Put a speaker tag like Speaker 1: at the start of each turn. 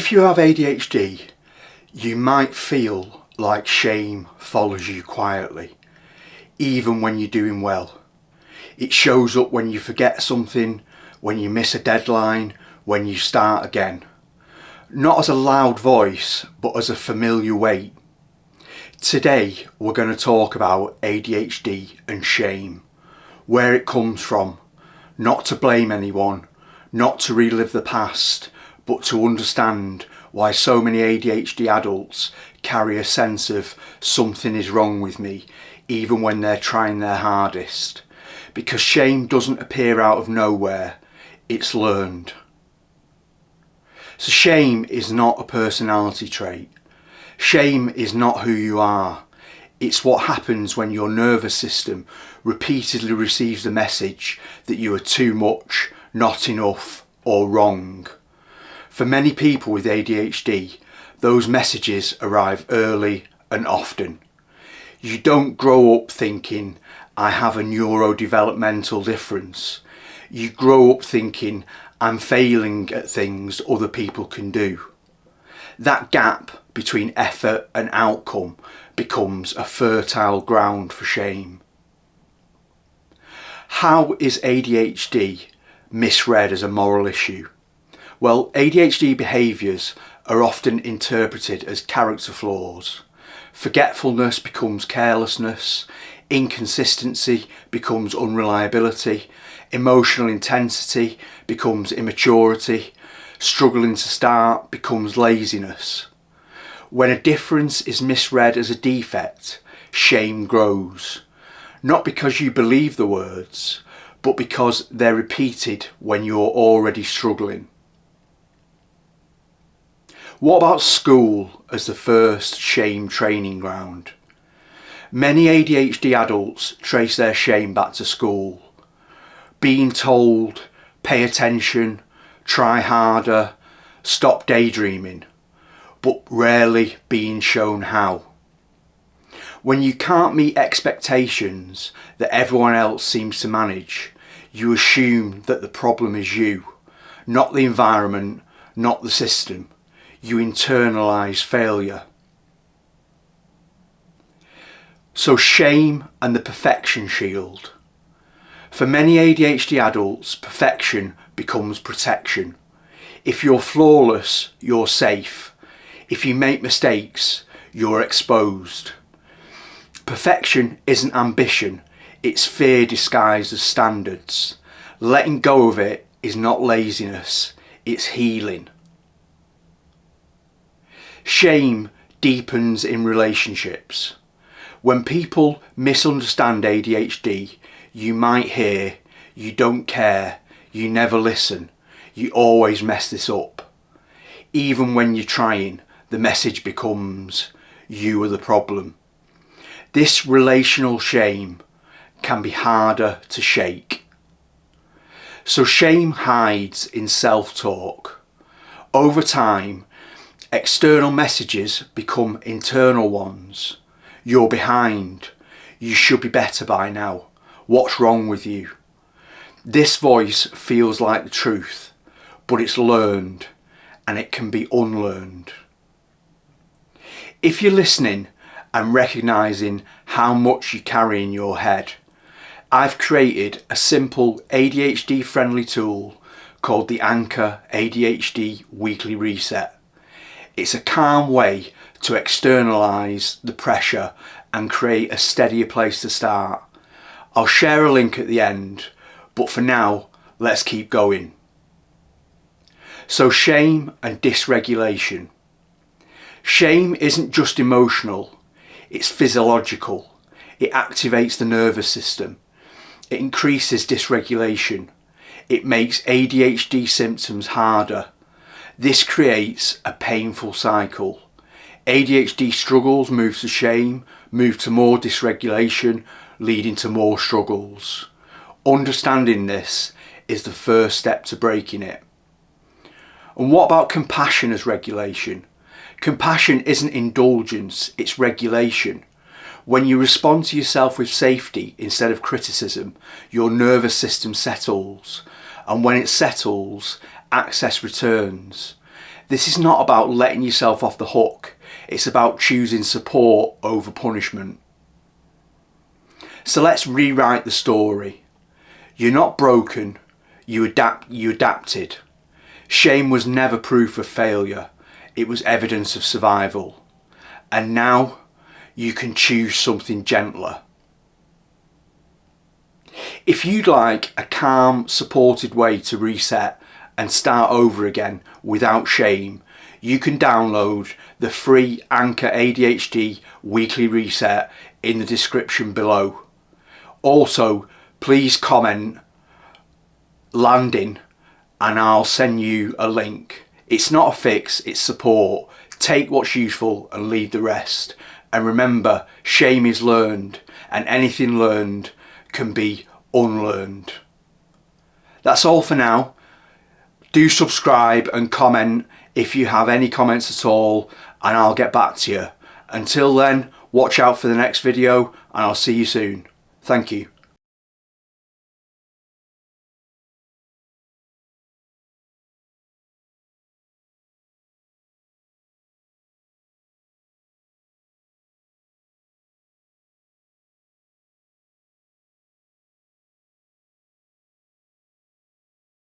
Speaker 1: If you have ADHD, you might feel like shame follows you quietly, even when you're doing well. It shows up when you forget something, when you miss a deadline, when you start again. Not as a loud voice, but as a familiar weight. Today, we're going to talk about ADHD and shame, where it comes from, not to blame anyone, not to relive the past, but to understand why so many ADHD adults carry a sense of something is wrong with me, even when they're trying their hardest. Because shame doesn't appear out of nowhere, it's learned. So shame is not a personality trait. Shame is not who you are. It's what happens when your nervous system repeatedly receives the message that you are too much, not enough, or wrong. For many people with ADHD, those messages arrive early and often. You don't grow up thinking, I have a neurodevelopmental difference. You grow up thinking, I'm failing at things other people can do. That gap between effort and outcome becomes a fertile ground for shame. How is ADHD misread as a moral issue? Well, ADHD behaviours are often interpreted as character flaws. Forgetfulness becomes carelessness, inconsistency becomes unreliability, emotional intensity becomes immaturity, struggling to start becomes laziness. When a difference is misread as a defect, shame grows. Not because you believe the words, but because they're repeated when you're already struggling. What about school as the first shame training ground? Many ADHD adults trace their shame back to school. Being told, pay attention, try harder, stop daydreaming, but rarely being shown how. When you can't meet expectations that everyone else seems to manage, you assume that the problem is you, not the environment, not the system. You internalise failure. So shame and the perfection shield. For many ADHD adults, perfection becomes protection. If you're flawless, you're safe. If you make mistakes, you're exposed. Perfection isn't ambition, it's fear disguised as standards. Letting go of it is not laziness, it's healing. Shame deepens in relationships. When people misunderstand ADHD, you might hear, you don't care, you never listen, you always mess this up. Even when you're trying, the message becomes, you are the problem. This relational shame can be harder to shake. So shame hides in self-talk. Over time, external messages become internal ones. You're behind. You should be better by now. What's wrong with you? This voice feels like the truth, but it's learned and it can be unlearned. If you're listening and recognising how much you carry in your head, I've created a simple ADHD friendly tool called the Anchor ADHD Weekly Reset. It's a calm way to externalise the pressure and create a steadier place to start. I'll share a link at the end, but for now, let's keep going. So shame and dysregulation. Shame isn't just emotional, it's physiological. It activates the nervous system. It increases dysregulation. It makes ADHD symptoms harder. This creates a painful cycle. ADHD struggles move to shame, move to more dysregulation, leading to more struggles. Understanding this is the first step to breaking it. And what about compassion as regulation? Compassion isn't indulgence, it's regulation. When you respond to yourself with safety instead of criticism, your nervous system settles. And when it settles, access returns. This is not about letting yourself off the hook. It's about choosing support over punishment. So let's rewrite the story. You're not broken. You adapted. Shame was never proof of failure. It was evidence of survival. And now you can choose something gentler. If you'd like a calm, supported way to reset and start over again without shame, you can download the free Anchor ADHD weekly reset in the description below. Also, please comment landing and I'll send you a link. It's not a fix, it's support. Take what's useful and leave the rest. And remember, shame is learned, and anything learned can be unlearned. That's all for now. Do subscribe and comment if you have any comments at all, and I'll get back to you. Until then, watch out for the next video, and I'll see you soon. Thank you.